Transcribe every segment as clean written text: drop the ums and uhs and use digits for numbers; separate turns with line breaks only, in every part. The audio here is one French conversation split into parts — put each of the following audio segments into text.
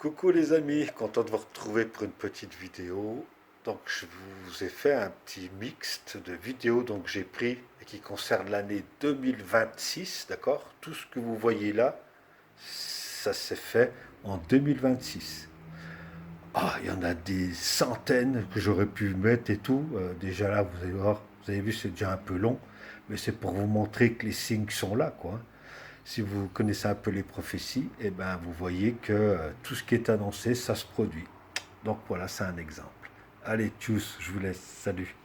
Coucou les amis, content de vous retrouver pour une petite vidéo. Donc je vous ai fait un petit mixte de vidéos donc j'ai pris et qui concerne l'année 2026, d'accord? Tout ce que vous voyez là, ça s'est fait en 2026. Ah, il y en a des centaines que j'aurais pu mettre et tout. Déjà là, vous allez voir, vous avez vu, c'est déjà un peu long, mais c'est pour vous montrer que les signes sont là, quoi. Si vous connaissez un peu les prophéties, eh ben, vous voyez que tout ce qui est annoncé, ça se produit. Donc voilà, c'est un exemple. Allez, tchuss, je vous laisse. Salut.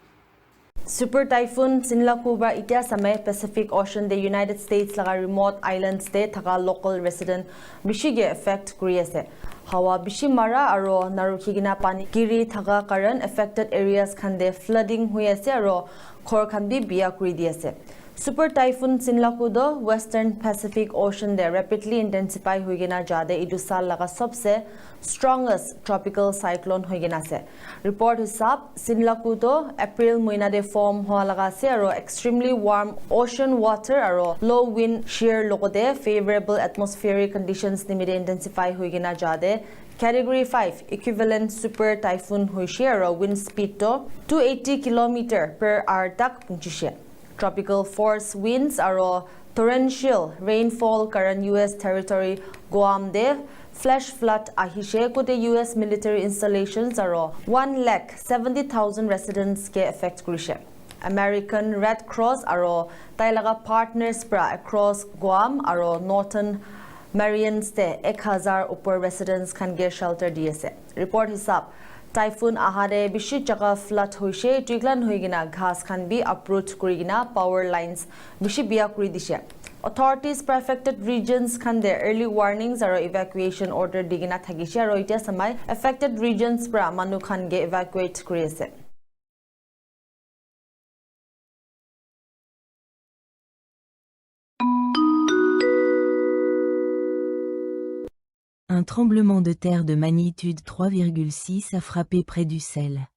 Super Typhoon Sinlakuba itia samay Pacific Ocean the United States laga remote islands te thaka local resident bishige effect kuriase hawa bishimara aro narukigina pani kiri thaka karan affected areas khande flooding huyase aro khor khan bi biya kuri diase. Super Typhoon Sinlaku Western Pacific Ocean de rapidly intensify huigena jade idusal laga sabse strongest tropical cyclone huigena se. Report hisab Sinlaku April muina de form hoa laga se aro extremely warm ocean water aro low wind shear logode favorable atmospheric conditions nimide intensify huigena jade. Category 5 equivalent super typhoon huishe aro wind speed to 280 km per hour tak pungchishe. Tropical force winds are torrential rainfall current US territory Guam de flash flood ahishe kote US military installations are 1,70,000 residents ke affect kurishe. American Red Cross are tailaga partners pra across Guam are Northern Marians de 1,000 upper residents can get shelter DSA. Report hisab Typhoon ahade bishi jaga flood hoishe tiglan hoigina ghas khan bi uproot kurigina power lines bishi biya kuri dishe. Authorities for affected regions khan their early warnings aro evacuation order digina thagishe aro itia samai affected regions pra manu khan ge evacuate kuri ase.
Un tremblement de terre de magnitude 3,6 a frappé près du Sel.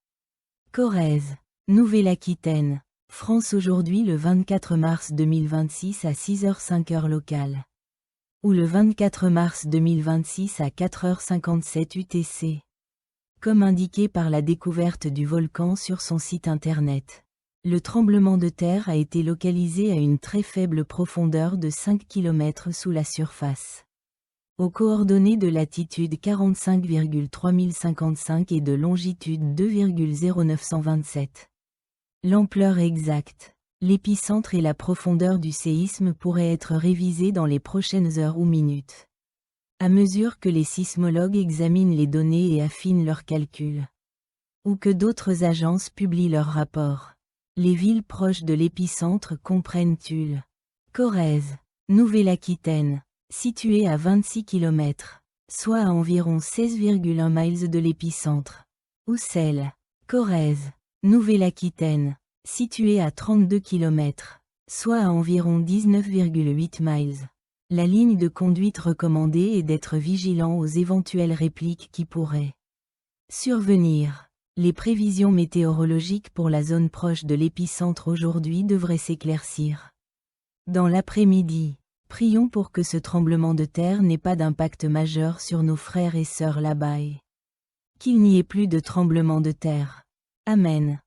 Corrèze, Nouvelle-Aquitaine, France aujourd'hui le 24 mars 2026 à 6h05 locale. Ou le 24 mars 2026 à 4h57 UTC. Comme indiqué par la découverte du volcan sur son site internet. Le tremblement de terre a été localisé à une très faible profondeur de 5 km sous la surface. Aux coordonnées de latitude 45,3055 et de longitude 2,0927. L'ampleur exacte, l'épicentre et la profondeur du séisme pourraient être révisés dans les prochaines heures ou minutes. À mesure que les sismologues examinent les données et affinent leurs calculs. Ou que d'autres agences publient leurs rapports. Les villes proches de l'épicentre comprennent Tulle, Corrèze, Nouvelle-Aquitaine, située à 26 km, soit à environ 16,1 miles de l'épicentre. Oussel, Corrèze, Nouvelle-Aquitaine, située à 32 km, soit à environ 19,8 miles. La ligne de conduite recommandée est d'être vigilant aux éventuelles répliques qui pourraient survenir. Les prévisions météorologiques pour la zone proche de l'épicentre aujourd'hui devraient s'éclaircir. Dans l'après-midi, prions pour que ce tremblement de terre n'ait pas d'impact majeur sur nos frères et sœurs là-bas et qu'il n'y ait plus de tremblement de terre. Amen.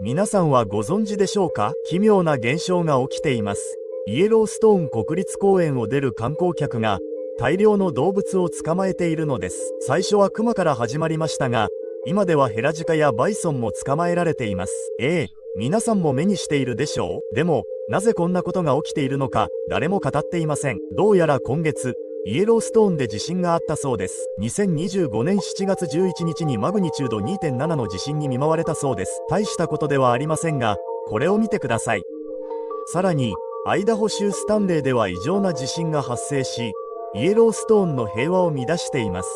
皆さんはご存知でしょうか？奇妙な現象が起きています。イエローストーン国立公園を出る観光客が大量の動物を捕まえているのです。最初はクマから始まりましたが、今ではヘラジカやバイソンも捕まえられています。皆さんも目にしているでしょう？でも、なぜこんなことが起きているのか、誰も語っていません。どうやら今月、イエローストーンで地震があったそうです。2025年7月11日にマグニチュード 2.7 の地震に見舞われたそうです。大したことではありませんが、これを見てください。さらに、アイダホ州スタンレーでは異常な地震が発生し、イエローストーンの平和を乱しています。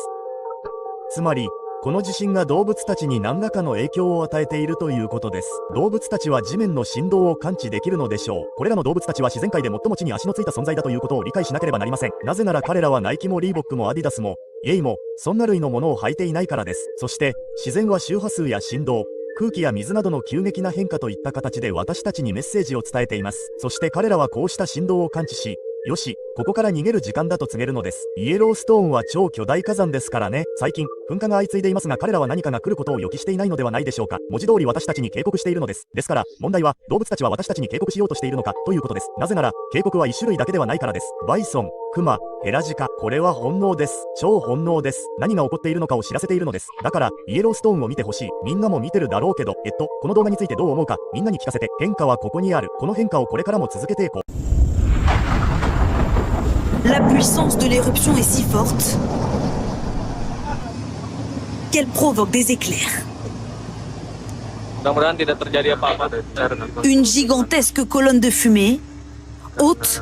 つまり、この地震が動物たちに何らかの影響を与えているということです。動物たちは地面の振動を感知できるのでしょう。これらの動物たちは自然界で最も地に足のついた存在だということを理解しなければなりません。なぜなら彼らはナイキもリーボックもアディダスもイエイもそんな類のものを履いていないからです。そして自然は周波数や振動、空気や水などの急激な変化といった形で私たちにメッセージを伝えています。そして彼らはこうした振動を感知し、よし、ここから逃げる時間だと告げるのです。イエローストーンは超巨大火山ですからね。最近、噴火が相次いでいますが彼らは何かが来ることを予期していないのではないでしょうか。文字通り私たちに警告しているのです。ですから、問題は、動物たちは私たちに警告しようとしているのか、ということです。なぜなら、警告は1種類だけではないからです。バイソン、クマ、ヘラジカ、これは本能です。超本能です。何が起こっているのかを知らせているのです。だから、イエローストーンを見てほしい。みんなも見てるだろうけど、この動画についてどう思うか、みんなに聞かせて。変化はここにある。この変化をこれからも続けていこう。
La puissance de l'éruption est si forte qu'elle provoque des éclairs. Une gigantesque colonne de fumée, haute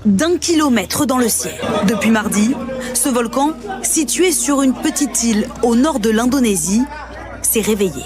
d'1 kilomètre dans le ciel. Depuis mardi, ce volcan, situé sur une petite île au nord de l'Indonésie, s'est réveillé.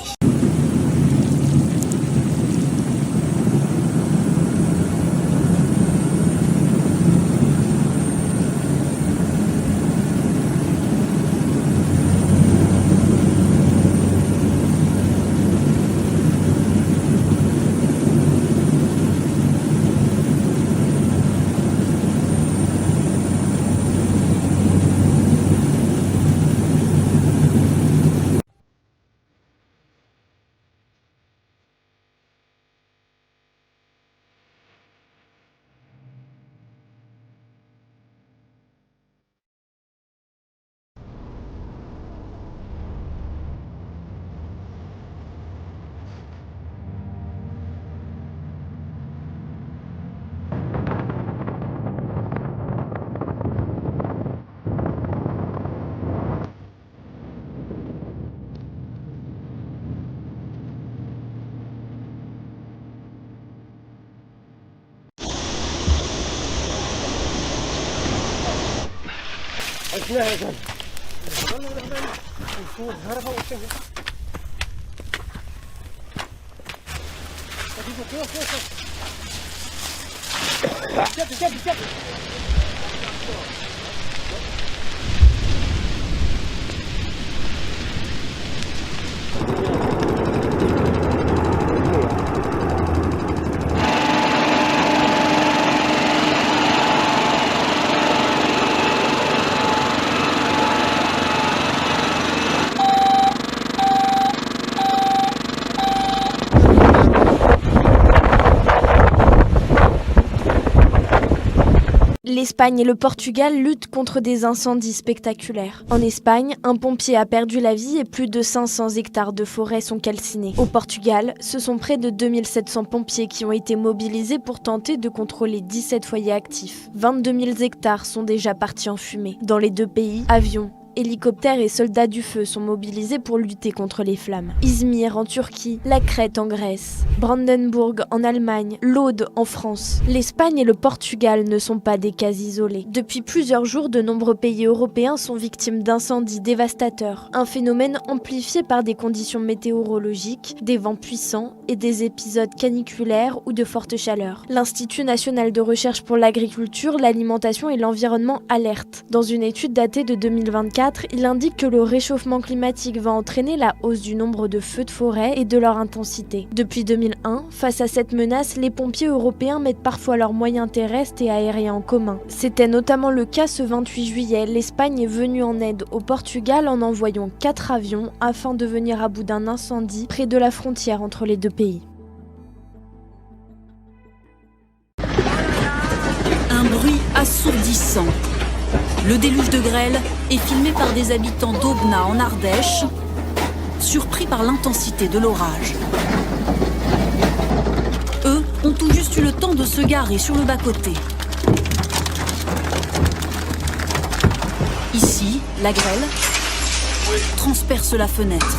L'Espagne et le Portugal luttent contre des incendies spectaculaires. En Espagne, un pompier a perdu la vie et plus de 500 hectares de forêt sont calcinés. Au Portugal, ce sont près de 2700 pompiers qui ont été mobilisés pour tenter de contrôler 17 foyers actifs. 22 000 hectares sont déjà partis en fumée. Dans les deux pays, avions, hélicoptères et soldats du feu sont mobilisés pour lutter contre les flammes. Izmir en Turquie, la Crète en Grèce, Brandenburg en Allemagne, l'Aude en France. L'Espagne et le Portugal ne sont pas des cas isolés. Depuis plusieurs jours, de nombreux pays européens sont victimes d'incendies dévastateurs. Un phénomène amplifié par des conditions météorologiques, des vents puissants et des épisodes caniculaires ou de forte chaleur. L'Institut national de recherche pour l'agriculture, l'alimentation et l'environnement alerte. Dans une étude datée de 2024, il indique que le réchauffement climatique va entraîner la hausse du nombre de feux de forêt et de leur intensité. Depuis 2001, face à cette menace, les pompiers européens mettent parfois leurs moyens terrestres et aériens en commun. C'était notamment le cas ce 28 juillet. L'Espagne est venue en aide au Portugal en envoyant 4 avions afin de venir à bout d'un incendie près de la frontière entre les deux pays.
assourdissant. Le déluge de grêle est filmé par des habitants d'Aubenas en Ardèche, surpris par l'intensité de l'orage. Eux ont tout juste eu le temps de se garer sur le bas-côté. Ici, la grêle transperce la fenêtre.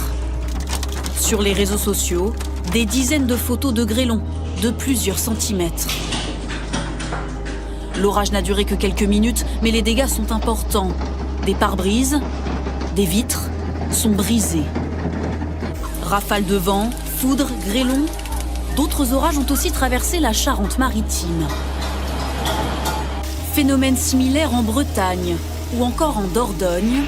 Sur les réseaux sociaux, des dizaines de photos de grêlons de plusieurs centimètres. L'orage n'a duré que quelques minutes, mais les dégâts sont importants. Des pare-brises, des vitres sont brisées. Rafales de vent, foudre, grêlons, d'autres orages ont aussi traversé la Charente-Maritime. Phénomène similaire en Bretagne ou encore en Dordogne,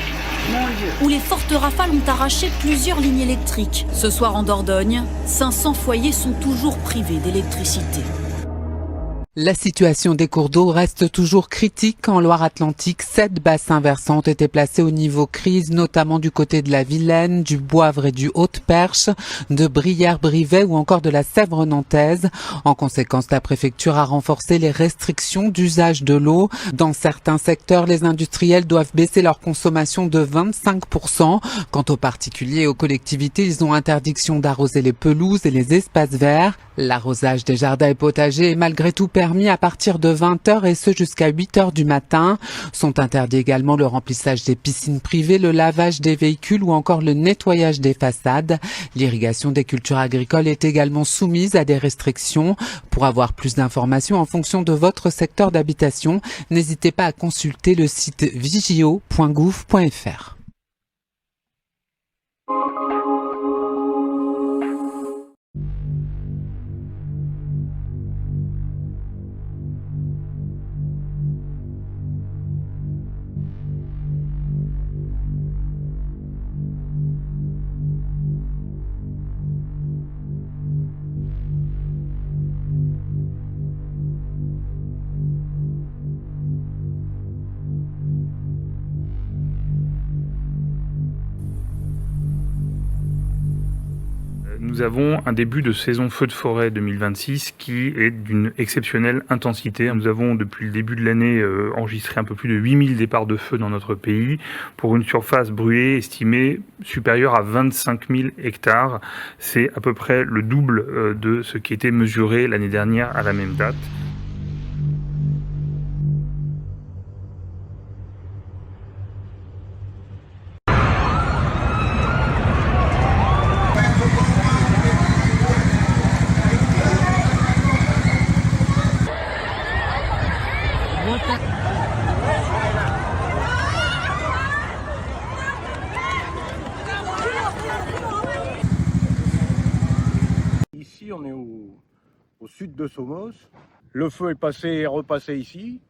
où les fortes rafales ont arraché plusieurs lignes électriques. Ce soir en Dordogne, 500 foyers sont toujours privés d'électricité.
La situation des cours d'eau reste toujours critique. En Loire-Atlantique, 7 bassins versants ont été placés au niveau crise, notamment du côté de la Vilaine, du Boivre et du Haute-Perche, de Brière-Brivet ou encore de la Sèvre nantaise. En conséquence, la préfecture a renforcé les restrictions d'usage de l'eau. Dans certains secteurs, les industriels doivent baisser leur consommation de 25%. Quant aux particuliers et aux collectivités, ils ont interdiction d'arroser les pelouses et les espaces verts. L'arrosage des jardins et potagers est malgré tout permis à partir de 20h et ce jusqu'à 8h du matin. Sont interdits également le remplissage des piscines privées, le lavage des véhicules ou encore le nettoyage des façades. L'irrigation des cultures agricoles est également soumise à des restrictions. Pour avoir plus d'informations en fonction de votre secteur d'habitation, n'hésitez pas à consulter le site vigio.gouv.fr.
Nous avons un début de saison feu de forêt 2026 qui est d'une exceptionnelle intensité. Nous avons depuis le début de l'année enregistré un peu plus de 8000 départs de feu dans notre pays pour une surface brûlée estimée supérieure à 25 000 hectares. C'est à peu près le double de ce qui était mesuré l'année dernière à la même date.
Ici, on est au sud de Somos. Le feu est passé et repassé ici.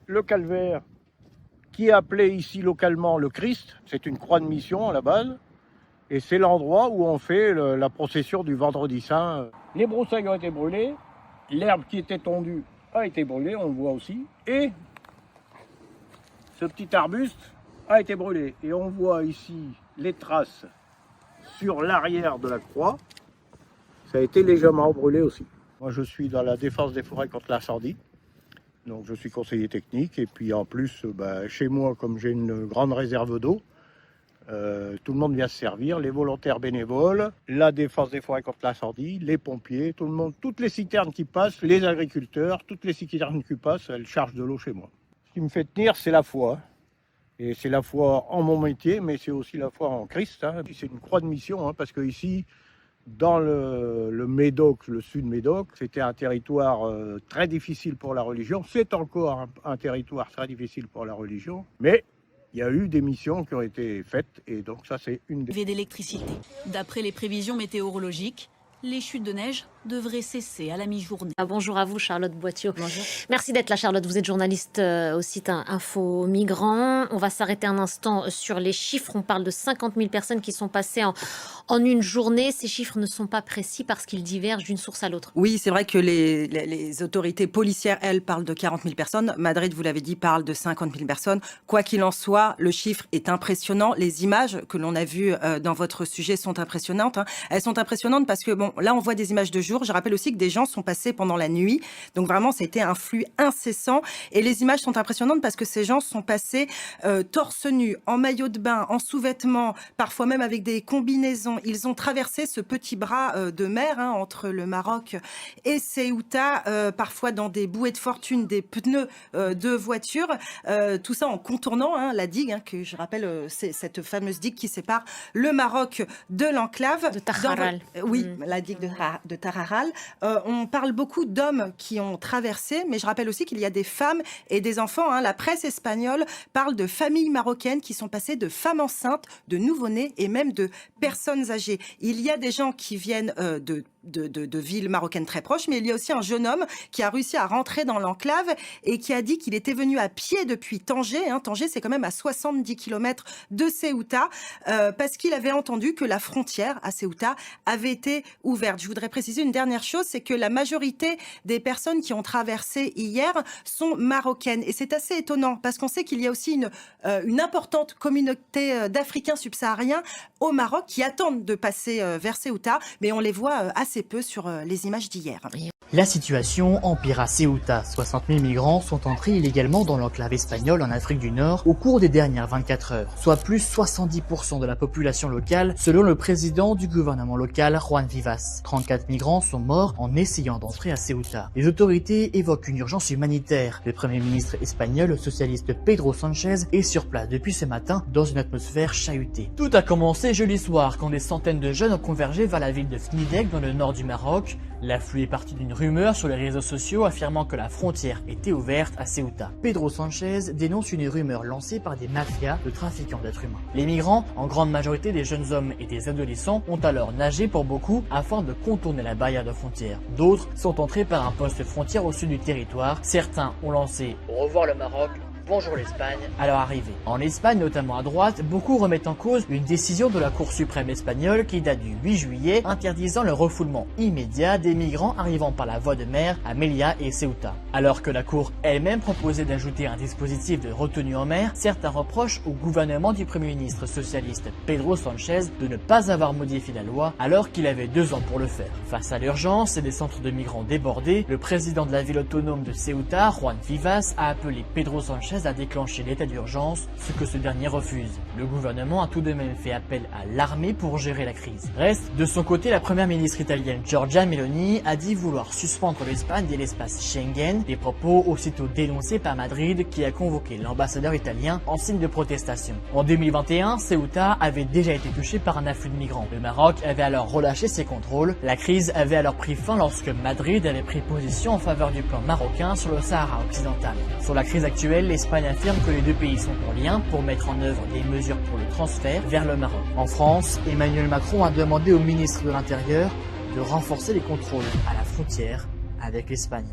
Le calvaire, qui est appelé ici localement le Christ, c'est une croix de mission à la base. Et c'est l'endroit où on fait la procession du Vendredi Saint. Les broussailles ont été brûlées, l'herbe qui était tondue a été brûlée, on le voit aussi. Et ce petit arbuste a été brûlé. Et on voit ici les traces sur l'arrière de la croix. Ça a été légèrement brûlé aussi. Moi, je suis dans la défense des forêts contre l'incendie. Donc, je suis conseiller technique. Et puis, en plus, chez moi, comme j'ai une grande réserve d'eau, tout le monde vient se servir. Les volontaires bénévoles, la défense des forêts contre l'incendie, les pompiers, tout le monde, toutes les citernes qui passent, les agriculteurs, toutes les citernes qui passent, elles chargent de l'eau chez moi. Ce qui me fait tenir, c'est la foi. Et c'est la foi en mon métier, mais c'est aussi la foi en Christ. C'est une croix de mission, parce que ici, dans le Médoc, le sud Médoc, c'était un territoire très difficile pour la religion. C'est encore un territoire très difficile pour la religion, mais il y a eu des missions qui ont été faites et donc ça c'est une des...
d'électricité. D'après les prévisions météorologiques, les chutes de neige devraient cesser à la mi-journée.
Bonjour à vous, Charlotte Boitiot.
Bonjour.
Merci d'être là, Charlotte. Vous êtes journaliste au site Info Migrants. On va s'arrêter un instant sur les chiffres. On parle de 50 000 personnes qui sont passées en une journée. Ces chiffres ne sont pas précis parce qu'ils divergent d'une source à l'autre.
Oui, c'est vrai que les autorités policières, elles, parlent de 40 000 personnes. Madrid, vous l'avez dit, parle de 50 000 personnes. Quoi qu'il en soit, le chiffre est impressionnant. Les images que l'on a vues dans votre sujet sont impressionnantes. Elles sont impressionnantes parce que, bon, là, on voit des images de jours. Je rappelle aussi que des gens sont passés pendant la nuit. Donc vraiment, c'était un flux incessant. Et les images sont impressionnantes parce que ces gens sont passés torse nu, en maillot de bain, en sous-vêtements, parfois même avec des combinaisons. Ils ont traversé ce petit bras de mer entre le Maroc et Ceuta, parfois dans des bouées de fortune, des pneus de voiture. Tout ça en contournant la digue, que je rappelle, c'est cette fameuse digue qui sépare le Maroc de l'enclave.
De Taharal.
Oui, la digue de Taharal. On parle beaucoup d'hommes qui ont traversé, mais je rappelle aussi qu'il y a des femmes et des enfants. La presse espagnole parle de familles marocaines qui sont passées de femmes enceintes, de nouveau-nés et même de personnes âgées. Il y a des gens qui viennent de villes marocaines très proches, mais il y a aussi un jeune homme qui a réussi à rentrer dans l'enclave et qui a dit qu'il était venu à pied depuis Tanger. Tanger, c'est quand même à 70 km de Ceuta, parce qu'il avait entendu que la frontière à Ceuta avait été ouverte. Je voudrais préciser une dernière chose, c'est que la majorité des personnes qui ont traversé hier sont marocaines. Et c'est assez étonnant, parce qu'on sait qu'il y a aussi une importante communauté d'Africains subsahariens au Maroc qui attendent de passer vers Ceuta, mais on les voit assez peu sur les images d'hier.
La situation empire à Ceuta. 60 000 migrants sont entrés illégalement dans l'enclave espagnole en Afrique du Nord au cours des dernières 24 heures, soit plus 70% de la population locale, selon le président du gouvernement local, Juan Vivas. 34 migrants sont morts en essayant d'entrer à Ceuta. Les autorités évoquent une urgence humanitaire. Le premier ministre espagnol, le socialiste Pedro Sanchez, est sur place depuis ce matin dans une atmosphère chahutée. Tout a commencé jeudi soir quand des centaines de jeunes ont convergé vers la ville de Fnidek dans le nord du Maroc. L'afflux est parti d'une rumeur sur les réseaux sociaux affirmant que la frontière était ouverte à Ceuta. Pedro Sanchez dénonce une rumeur lancée par des mafias de trafiquants d'êtres humains. Les migrants, en grande majorité des jeunes hommes et des adolescents, ont alors nagé pour beaucoup afin de contourner la barrière de frontière. D'autres sont entrés par un poste frontière au sud du territoire. Certains ont lancé « Au revoir le Maroc ». Bonjour l'Espagne, à leur arrivée. En Espagne, notamment à droite, beaucoup remettent en cause une décision de la Cour suprême espagnole qui date du 8 juillet, interdisant le refoulement immédiat des migrants arrivant par la voie de mer à Melilla et Ceuta. Alors que la Cour elle-même proposait d'ajouter un dispositif de retenue en mer, certains reprochent au gouvernement du Premier ministre socialiste Pedro Sanchez de ne pas avoir modifié la loi alors qu'il avait 2 ans pour le faire. Face à l'urgence et des centres de migrants débordés, le président de la ville autonome de Ceuta, Juan Vivas, a appelé Pedro Sanchez à déclencher l'état d'urgence, ce que ce dernier refuse. Le gouvernement a tout de même fait appel à l'armée pour gérer la crise. Reste, de son côté, la première ministre italienne Giorgia Meloni a dit vouloir suspendre l'Espagne de l'espace Schengen, des propos aussitôt dénoncés par Madrid qui a convoqué l'ambassadeur italien en signe de protestation. En 2021, Ceuta avait déjà été touché par un afflux de migrants. Le Maroc avait alors relâché ses contrôles. La crise avait alors pris fin lorsque Madrid avait pris position en faveur du plan marocain sur le Sahara occidental. Sur la crise actuelle, l'Espagne affirme que les deux pays sont en lien pour mettre en œuvre des mesures pour le transfert vers le Maroc. En France, Emmanuel Macron a demandé au ministre de l'Intérieur de renforcer les contrôles à la frontière avec l'Espagne.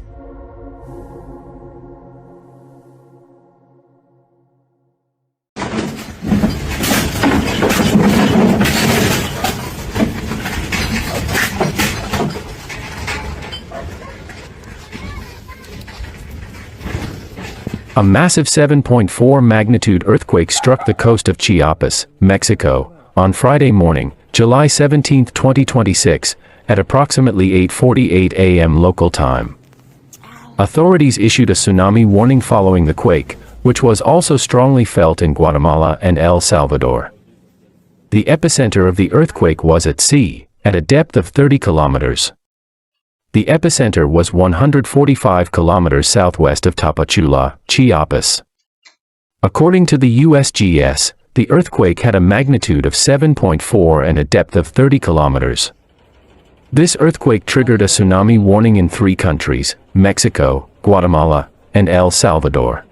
A massive 7.4 magnitude earthquake struck the coast of Chiapas, Mexico, on Friday morning, July 17, 2026, at approximately 8:48 a.m. local time. Authorities issued a tsunami warning following the quake, which was also strongly felt in Guatemala and El Salvador. The epicenter of the earthquake was at sea, at a depth of 30 kilometers. The epicenter was 145 kilometers southwest of Tapachula, Chiapas. According to the USGS, the earthquake had a magnitude of 7.4 and a depth of 30 kilometers. This earthquake triggered a tsunami warning in 3 countries, Mexico, Guatemala, and El Salvador.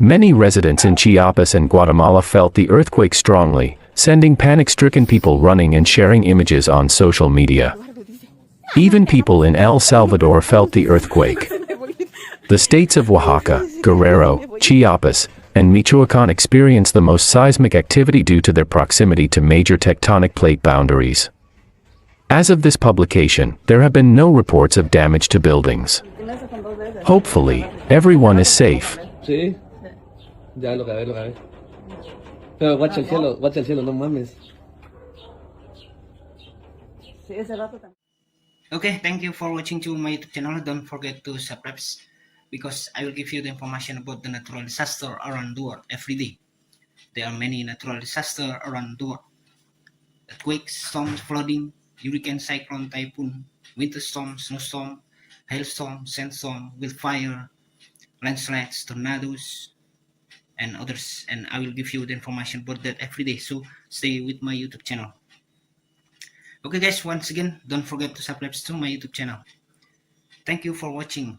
Many residents in Chiapas and Guatemala felt the earthquake strongly, sending panic-stricken people running and sharing images on social media. Even people in El Salvador felt the earthquake. The states of Oaxaca, Guerrero, Chiapas, and Michoacán experienced the most seismic activity due to their proximity to major tectonic plate boundaries. As of this publication, there have been no reports of damage to buildings. Hopefully, everyone is safe.
Sí, ya lo grabé. Pero watch el cielo, no mames.
Okay, thank you for watching to my YouTube channel. Don't forget to subscribe because I will give you the information about the natural disaster around the world every day. There are many natural disasters around the world. Earthquakes, storms, flooding, hurricane, cyclone, typhoon, winter storm, snowstorm, hailstorm, sandstorm, wildfire, landslides, tornadoes, and others. And I will give you the information about that every day. So stay with my YouTube channel. Okay guys, once again, don't forget to subscribe to my YouTube channel. Thank you for watching.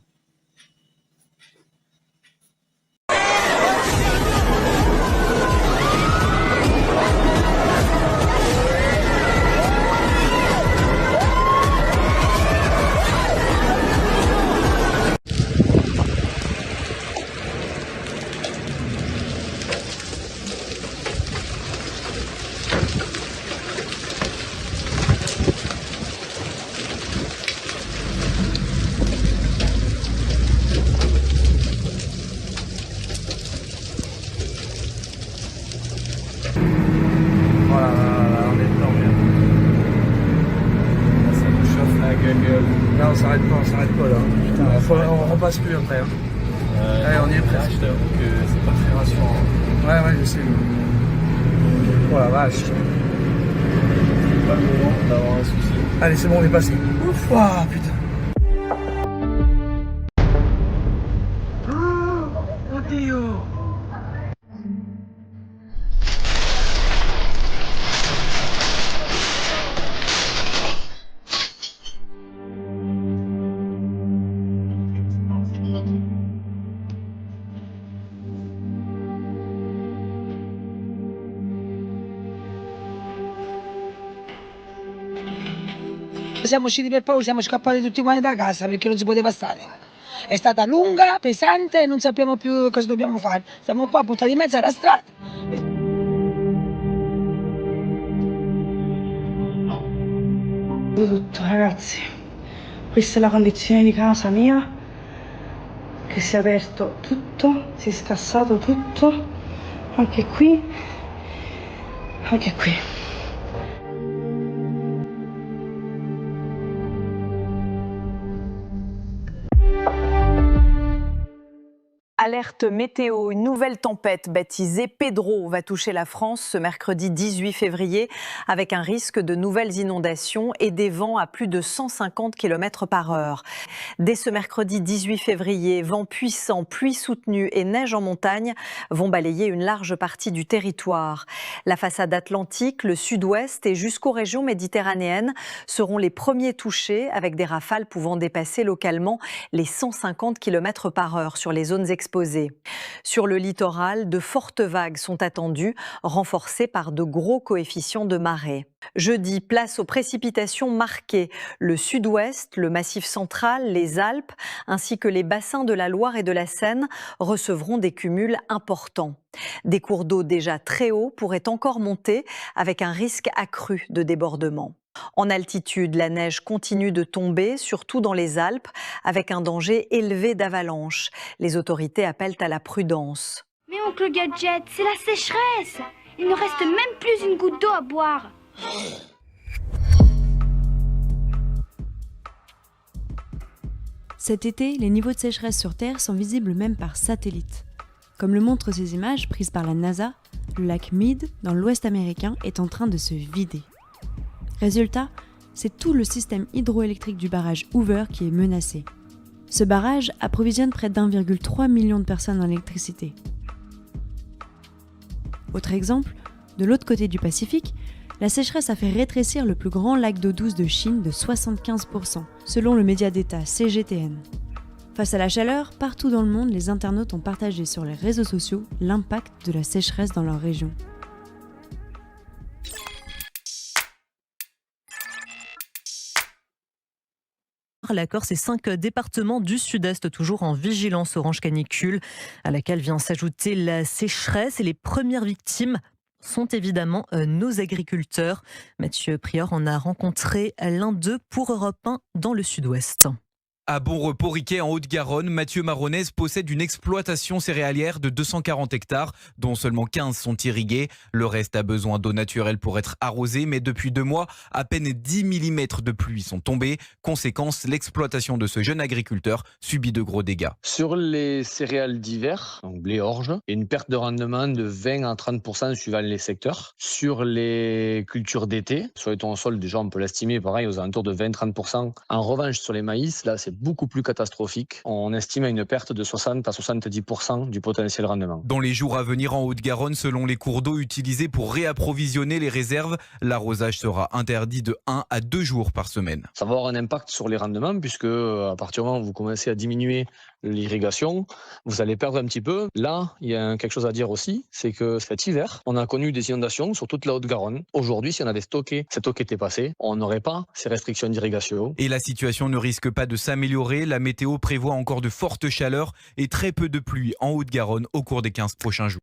Voilà, on est dedans, bien. Là, ça nous chauffe la gueule. Là, on s'arrête pas là. Putain, on repasse plus après. Hein. Allez, on y est presque. Je t'avoue que c'est pas très rassurant. Ouais, je sais. Oh la vache. C'est pas le moment d'avoir un souci. Allez, c'est bon, on est passé. Ouf, oh, putain. Oh, Dio.
Siamo usciti per paura, siamo scappati tutti quanti da casa perché non si poteva stare. È stata lunga, pesante e non sappiamo più cosa dobbiamo fare. Siamo qua buttati in mezzo alla strada.
Tutto ragazzi, questa è la condizione di casa mia, che si è aperto tutto, si è scassato tutto, anche qui, anche qui.
Alerte météo, une nouvelle tempête baptisée Pedro va toucher la France ce mercredi 18 février avec un risque de nouvelles inondations et des vents à plus de 150 km/h. Dès ce mercredi 18 février, vents puissants, pluie soutenue et neige en montagne vont balayer une large partie du territoire. La façade atlantique, le sud-ouest et jusqu'aux régions méditerranéennes seront les premiers touchés avec des rafales pouvant dépasser localement les 150 km/h sur les zones exposées. Sur le littoral, de fortes vagues sont attendues, renforcées par de gros coefficients de marée. Jeudi, place aux précipitations marquées. Le sud-ouest, le massif central, les Alpes, ainsi que les bassins de la Loire et de la Seine recevront des cumuls importants. Des cours d'eau déjà très hauts pourraient encore monter avec un risque accru de débordement. En altitude, la neige continue de tomber, surtout dans les Alpes, avec un danger élevé d'avalanche. Les autorités appellent à la prudence.
Mais oncle Gadget, c'est la sécheresse. Il ne reste même plus une goutte d'eau à boire.
Cet été, les niveaux de sécheresse sur Terre sont visibles même par satellite. Comme le montrent ces images prises par la NASA, le lac Mead, dans l'ouest américain, est en train de se vider. Résultat, c'est tout le système hydroélectrique du barrage Hoover qui est menacé. Ce barrage approvisionne près d'1,3 million de personnes en électricité. Autre exemple, de l'autre côté du Pacifique, la sécheresse a fait rétrécir le plus grand lac d'eau douce de Chine de 75%, selon le média d'État CGTN. Face à la chaleur, partout dans le monde, les internautes ont partagé sur les réseaux sociaux l'impact de la sécheresse dans leur région.
La Corse et 5 départements du sud-est toujours en vigilance orange canicule, à laquelle vient s'ajouter la sécheresse et les premières victimes sont évidemment nos agriculteurs. Mathieu Prior en a rencontré l'un d'eux pour Europe 1 dans le sud-ouest.
À Bon Repos Riquet en Haute-Garonne, Mathieu Maronès possède une exploitation céréalière de 240 hectares, dont seulement 15 sont irrigués. Le reste a besoin d'eau naturelle pour être arrosé, mais depuis 2 mois, à peine 10 mm de pluie sont tombés. Conséquence, l'exploitation de ce jeune agriculteur subit de gros dégâts.
Sur les céréales d'hiver, donc blé, orge, il y a une perte de rendement de 20 à 30% suivant les secteurs. Sur les cultures d'été, sur les tournesols, déjà on peut l'estimer pareil aux alentours de 20-30%. En revanche, sur les maïs, là c'est beaucoup plus catastrophique. On estime à une perte de 60 à 70% du potentiel rendement.
Dans les jours à venir en Haute-Garonne, selon les cours d'eau utilisés pour réapprovisionner les réserves, l'arrosage sera interdit de 1 à 2 jours par semaine.
Ça va avoir un impact sur les rendements puisque à partir du moment où vous commencez à diminuer l'irrigation, vous allez perdre un petit peu. Là, il y a quelque chose à dire aussi, c'est que cet hiver, on a connu des inondations sur toute la Haute-Garonne. Aujourd'hui, si on avait stocké cette eau qui était passée, on n'aurait pas ces restrictions d'irrigation.
Et la situation ne risque pas de s'améliorer. La météo prévoit encore de fortes chaleurs et très peu de pluie en Haute-Garonne au cours des 15 prochains jours.